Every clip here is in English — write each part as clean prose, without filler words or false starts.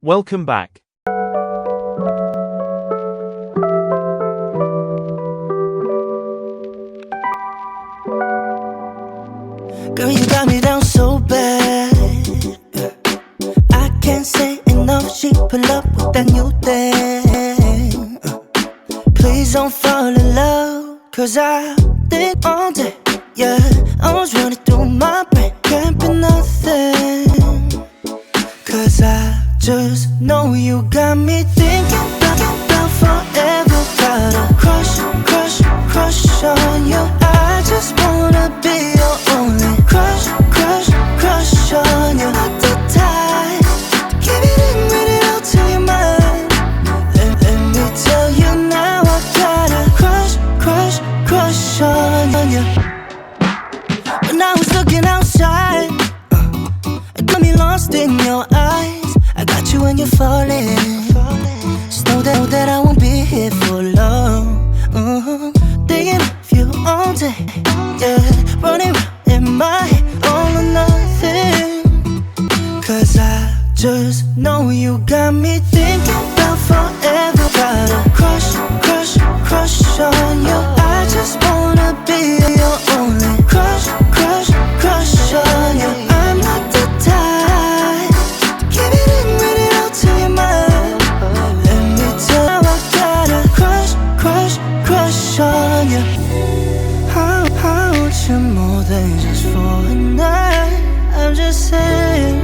Welcome back. Girl, you got me down so bad. I can't say enough. She pull up with that new thing. Please don't fall in love, 'cause I think all day. Yeah, I was running through my brain. Can't be nothing, 'cause I just know you got me thinking about forever. Got a crush on you. I just wanna be your only crush on you. Not the type to give it in, read it out till you're mine. Let me tell you now, I got a crush on you. When I was looking outside, it got me lost in your eyes. I got you when you're falling. Just know that I won't be here for long. Thinking of you all day, yeah. Running around in my head, all or nothing. 'Cause I just know you got me thinking about forever. Got a crush on you. I just wanna be your only crush on you. I'm not the type to give it in, read it out till you're mine. Let me tell you, I got a crush on you. I want you more than just for a night. I'm just saying,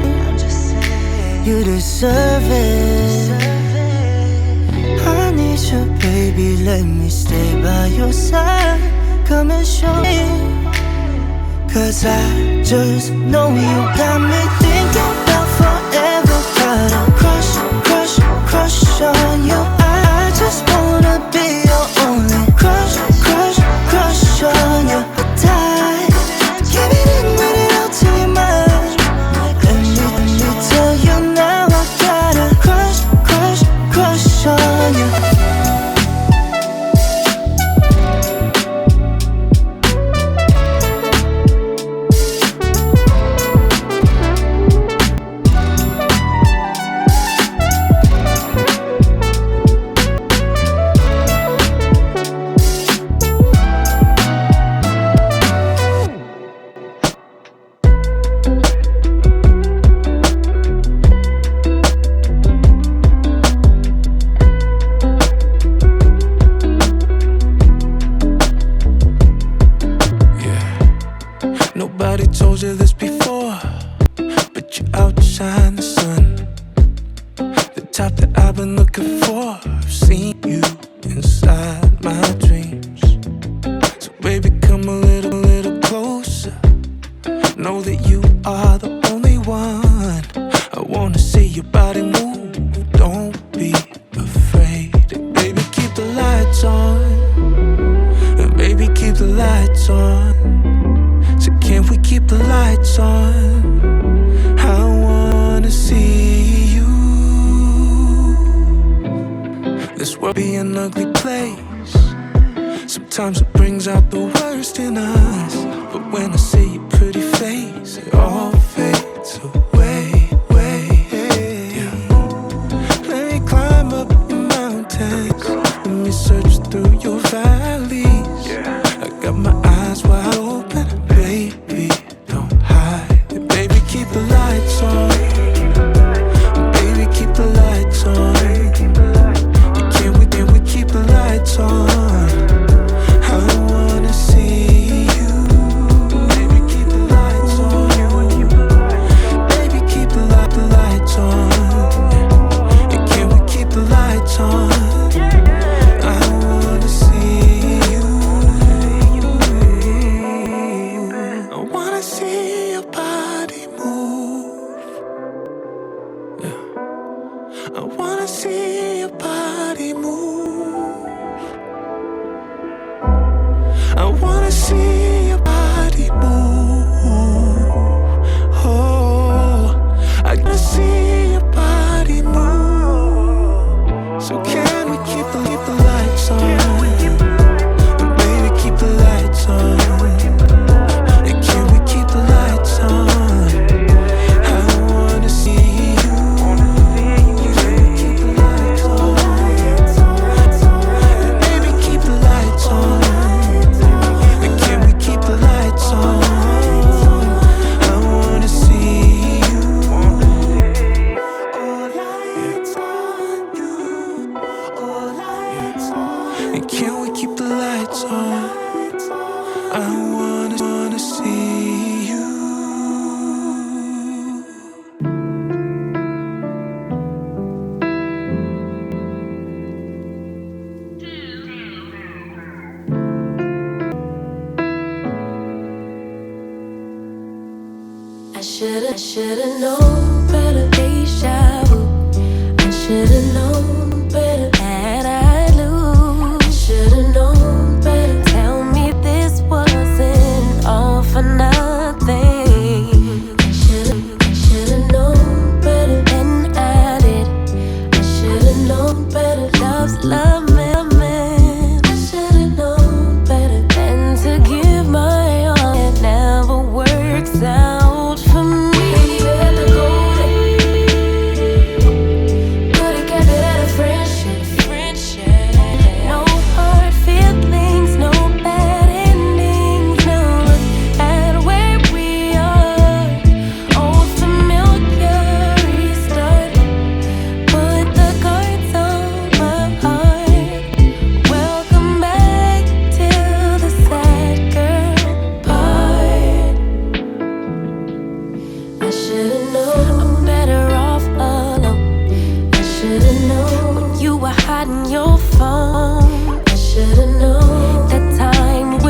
you deserve it. I need you, baby, let me stay by your side. Come and show me, 'cause I just know you got me thinking about forever. Got a crush on you. I just wanna be your only crush on you. The type to give it in, read it out till you're mine. Let me tell you now, I got a crush on you. Nobody told you this before, but you outshine the sun. The type that I've been looking for. I've seen you inside my dreams. So baby, come a little closer. Know that you are the only one. I wanna see your body move. Don't be afraid. And baby, keep the lights on. And baby, keep the lights on. So can we keep the lights on? I wanna see you. This world be an ugly place. Sometimes it brings out the worst in us. But when I see your pretty face, it all fades away. Yeah. Let me climb up your mountains. Let me search through your valleys. I got my eyes wide open. Baby, don't hide. And baby, keep the lights on. And baby, keep the lights on. And can we keep the lights on? I wanna see you. Baby, keep the lights on. Baby, keep the lights on. And can we keep the lights on? I wanna see you. I wanna see your body move. Yeah. I wanna see your body move. I wanna see your body move. Oh, I wanna see your body move. So can we keep the lights on? And baby, keep the lights on. And can we keep the lights on? I wanna see you. should've known better, deja vu. I should've known better that I'd lose. I should've known better. Tell me this wasn't all for nothing. I should've known better than I did. I should've known better. Love's love, man. I should've known better than to give my all. It never works out for me.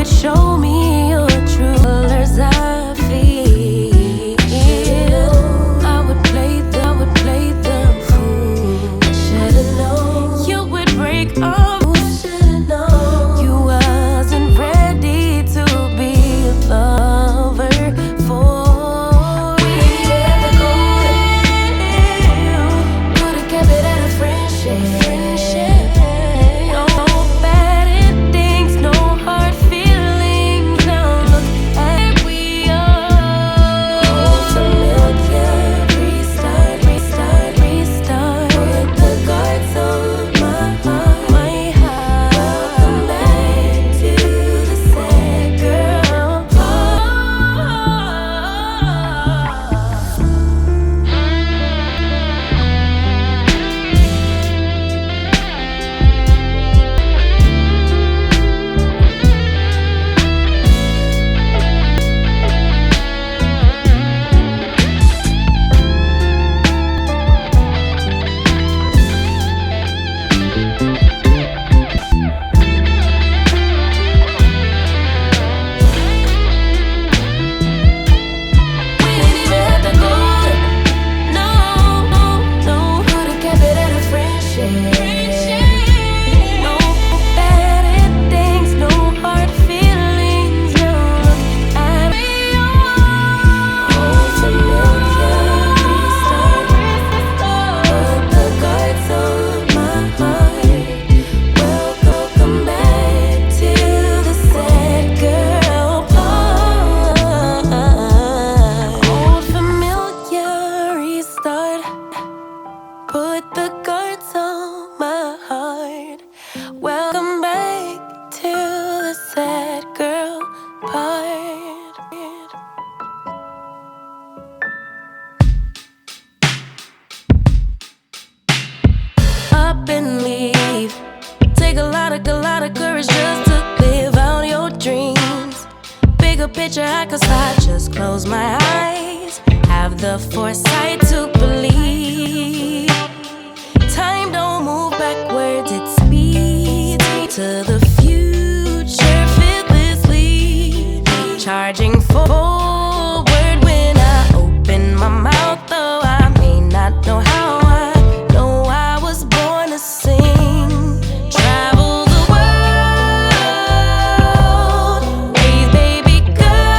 Show me your true colors. I feel I would play the fool. I should've known you would break off. I should've known you wasn't ready to be a lover for me. Could've kept it at a friendship. Put the guards on my heart. Welcome back to the sad girl part. Up and leave. Take a lot of courage just to live out your dreams. Bigger picture, I could start, just close my eyes. Have the foresight to believe. Time don't move backwards, it speeds to the future fearlessly. Charging forward when I open my mouth, though I may not know how. I know I was born to sing. Travel the world, raise baby girls.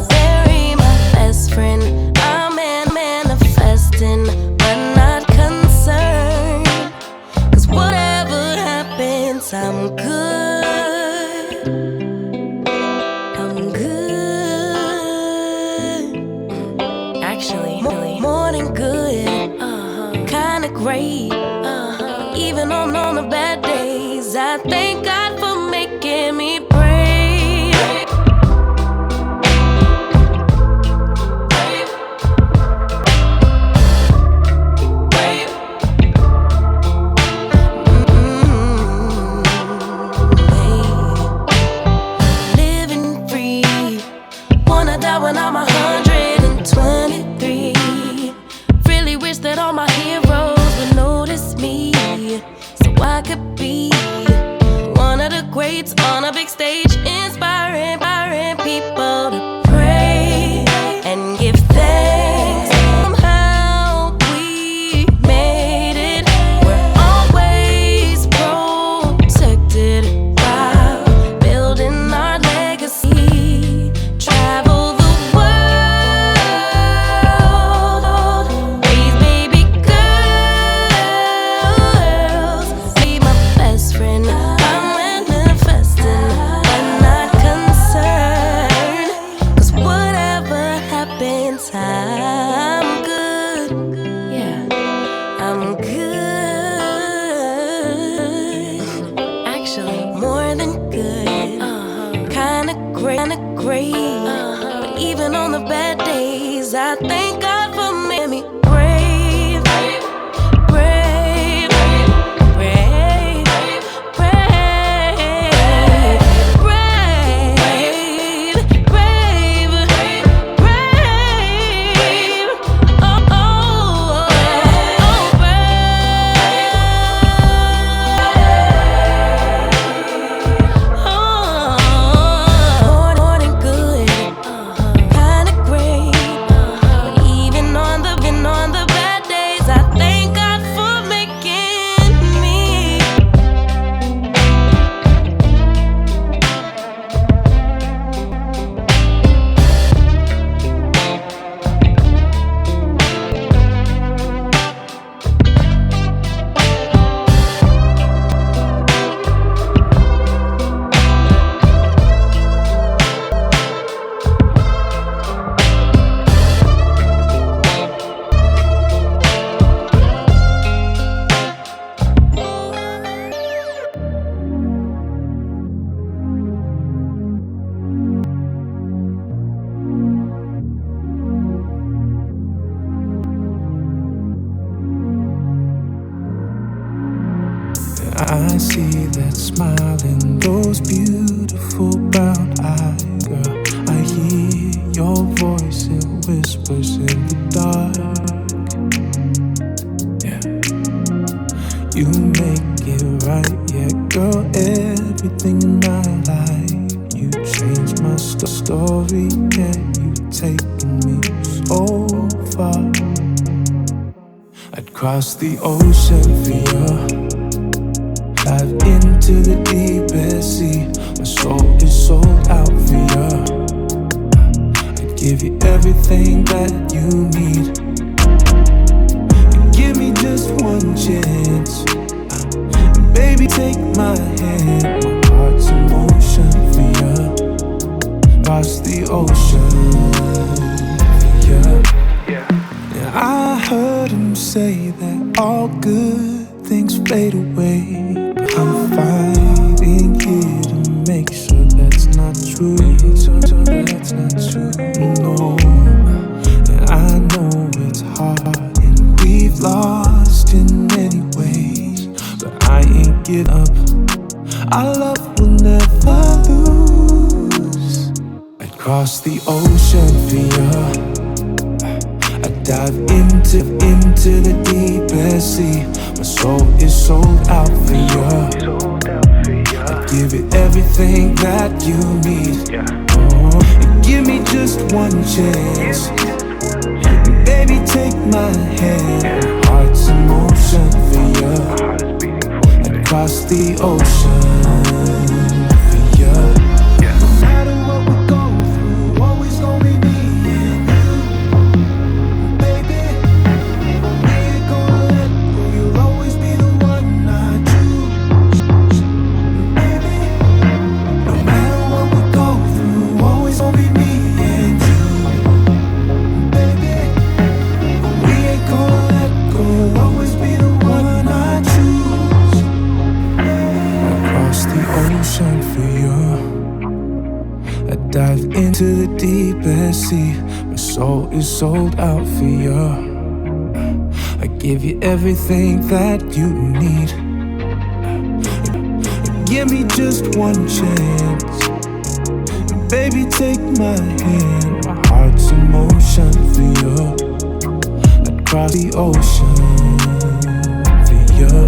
Bury my best friend, I'm manifesting. I'm good. I'm good. Actually, more than good. Kinda great. Even on the bad days, I thank God for making me brave. When I'm 123, really wish that all my heroes would notice me, so I could be one of the greats on a big stage, inspiring people to pray. smile and those beautiful brown eyes, girl. I hear your voice, it whispers in the dark. Yeah, you make it right, yeah, girl. Everything in my life, you changed my story, yeah. You've taken me so far. I'd cross the ocean for you, dive into the deepest sea. My soul is sold out for you. I'd give you everything that you need. You give me just one chance, baby, take my hand. My heart's in motion for you. Cross the ocean for you. Yeah, I heard him say that all good things fade away, but I'm fighting here to make sure that's not true. That's not true. No, and I know it's hard and we've lost in many ways, but I ain't give up. Our love will never lose. I'd cross the ocean for you. Dive into the deepest sea. My soul is sold out for you. I'd give it everything that you need. Oh, and give me just one chance. Baby, take my hand. My heart's in motion for you. I'd cross the ocean for you. No matter what we go through, always gonna be me and you. Dive into the deepest sea. My soul is sold out for you. I give you everything that you need. Give me just one chance. Baby, take my hand. My heart's in motion for you. I'd cross the ocean for you.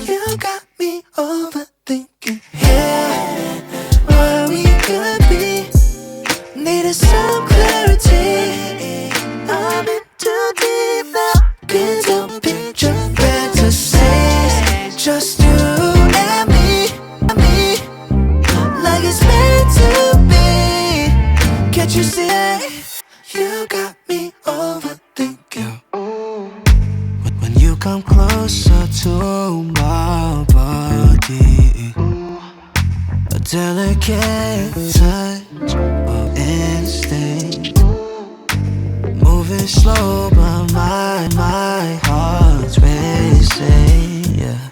You got me overthinking. Yeah, where we could be. Needed some clarity. I'm in too deep now. Into picture fantasies. Just you and me. Like it's meant to be. Can't you see it? You got me overthinking. When you come closer to my body, a delicate touch of instinct, moving slow but my heart's racing, yeah.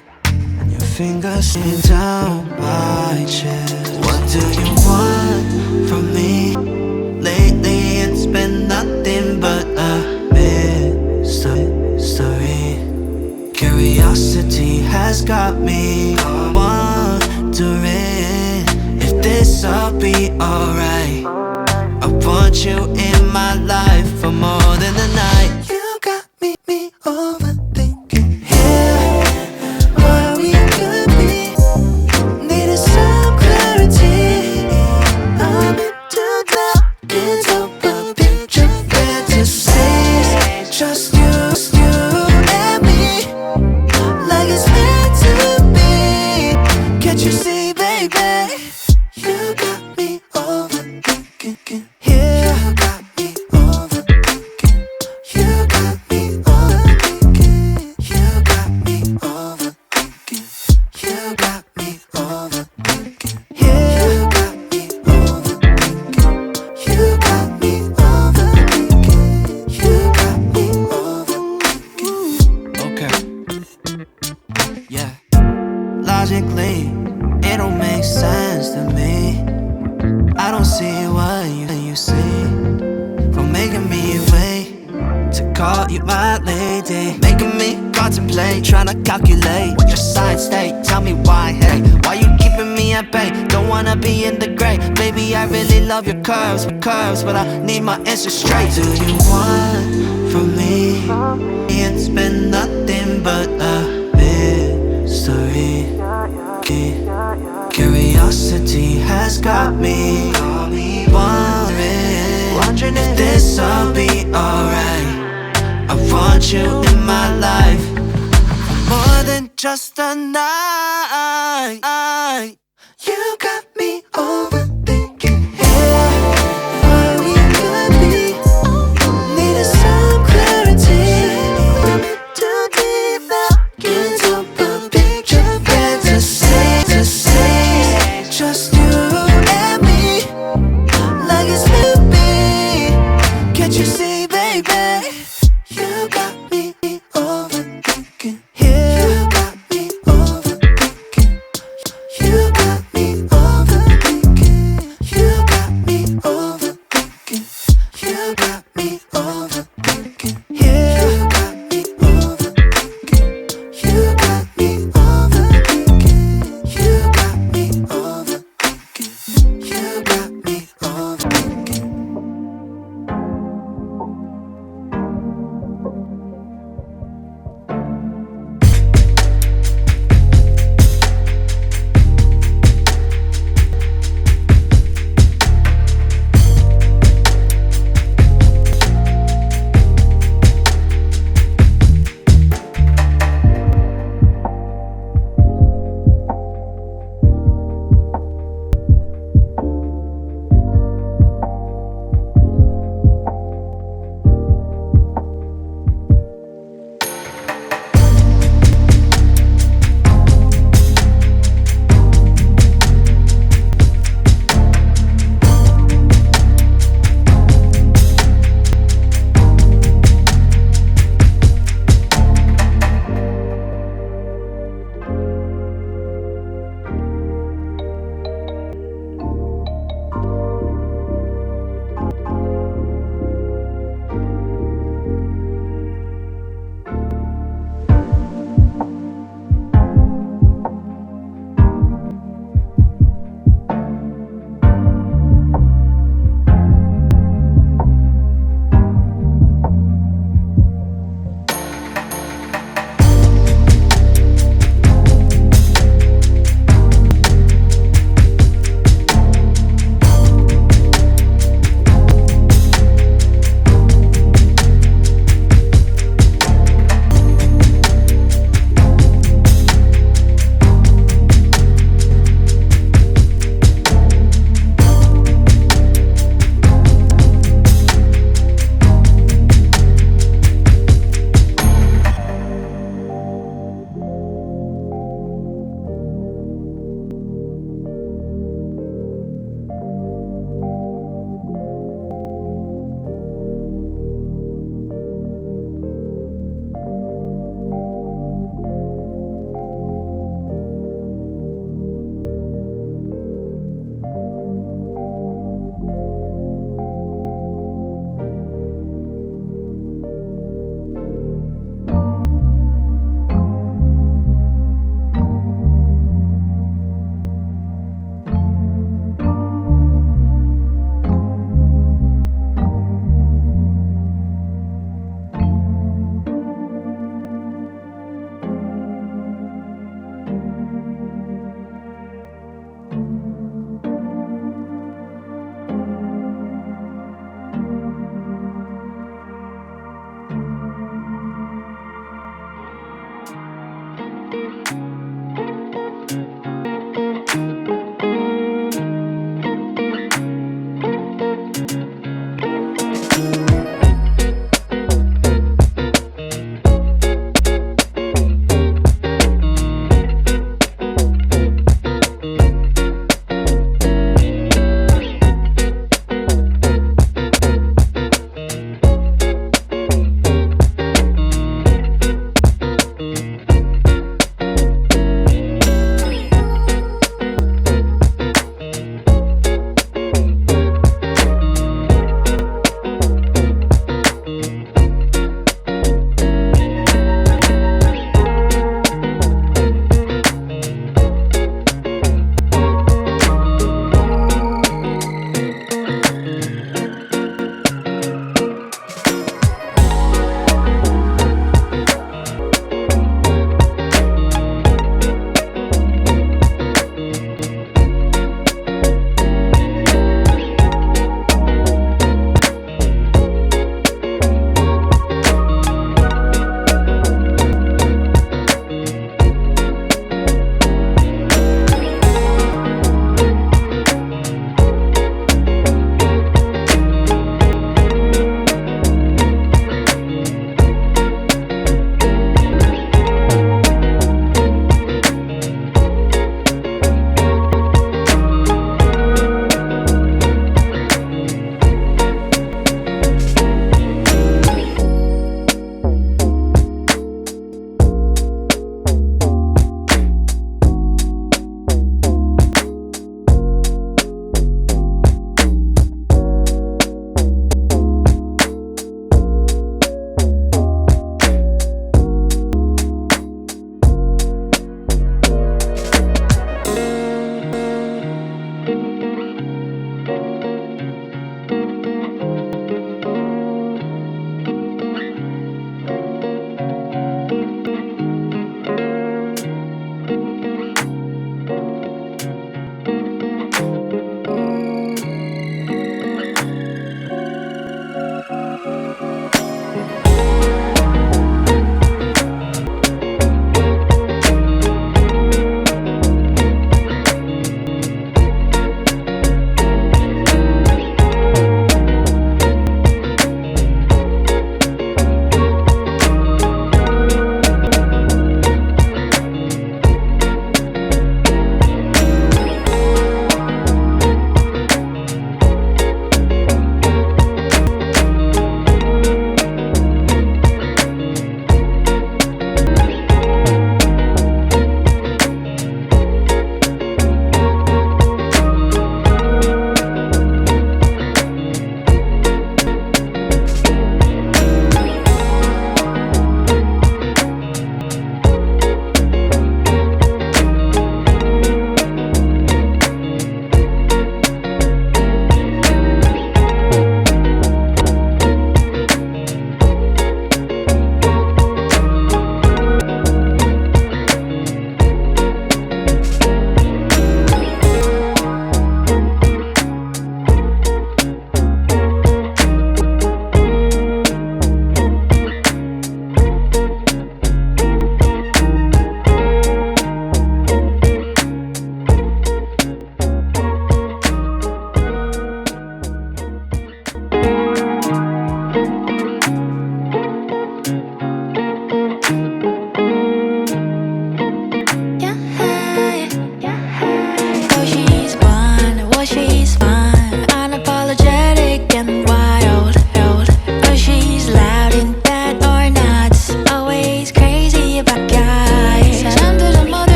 And your fingers sit down my chest. What do you want from me? Lately it's been nothing but a mystery. Curiosity has got me wondering if this'll be alright. I want you in my life for more than a night. You got me overthinking. Yeah, where we could be. Needed some clarity. I'm into dark, into a picture fantasies. Just you and me. Like it's meant to be. Can't you see, baby? You got me overthinking. Yeah, you got me overthinking. You got me overthinking. You got me overthinking. You got me overthinking. Yeah, you got me overthinking. You got me overthinking. You got me overthinking. Okay. Yeah. Logically, it don't make sense to me. I don't see what you see. From making me wait to call you my lady, making me contemplate, trying to calculate what your sign state. Tell me why, hey, why you keeping me at bay? Don't wanna be in the gray. Baby, I really love your curves, but I need my answers straight. Do you want from me? It's been nothing but a mystery. Curiosity has got me wondering if this'll be alright. I want you in my life more than just a night. You got me overthinking. Yeah, where we could be. Needed some clarity. I'm in too deep now. Into a picture fantasy. Just you and me. Like it's meant to be. Can't you see, baby? You got me overthinking. Yeah, you got me overthinking. You got me overthinking.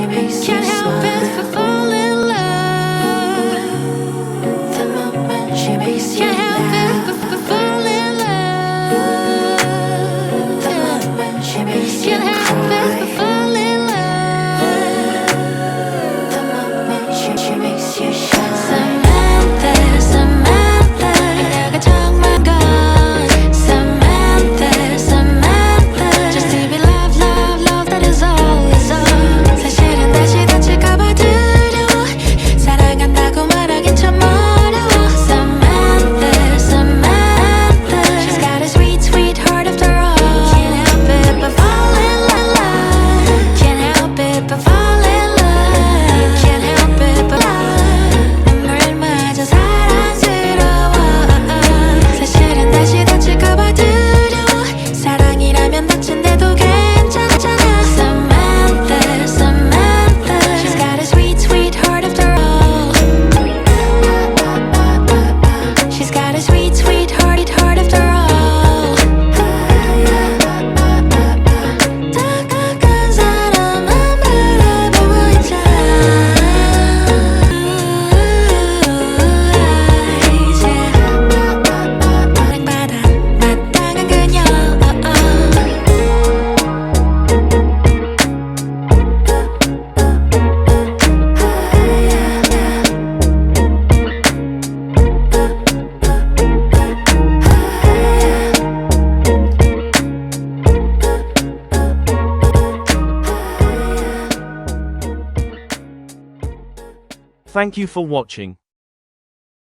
she makes you Can't help it but fall in love. The moment she makes you Can't help it but fall in love. The moment she makes you Can't help it but cry. fall in love. The moment she makes you shine. Samantha, Samantha, 그녀가 정말 건 Samantha, Samantha, just to be loved, love, love, that is all, is all. 사실은 다시 다칠까봐 두려워. 사랑한다고 말하긴 참 어려워. Samantha, Samantha, she's got a sweet, sweet heart after all. Can't help it but fall in love. Can't help it but fall in love. Can't help it but 눈물마저 사랑스러워. 사실은 다시 다칠까봐 두려워. 사랑이라면 다친데도 괜찮잖아. Samantha, Samantha, she's got a sweet, sweet heart after all. She's got a sweet, sweet heart after all. 다가간 사람만 바라보고 있잖아. 사랑받아 마땅한 그녀. Thank you for watching.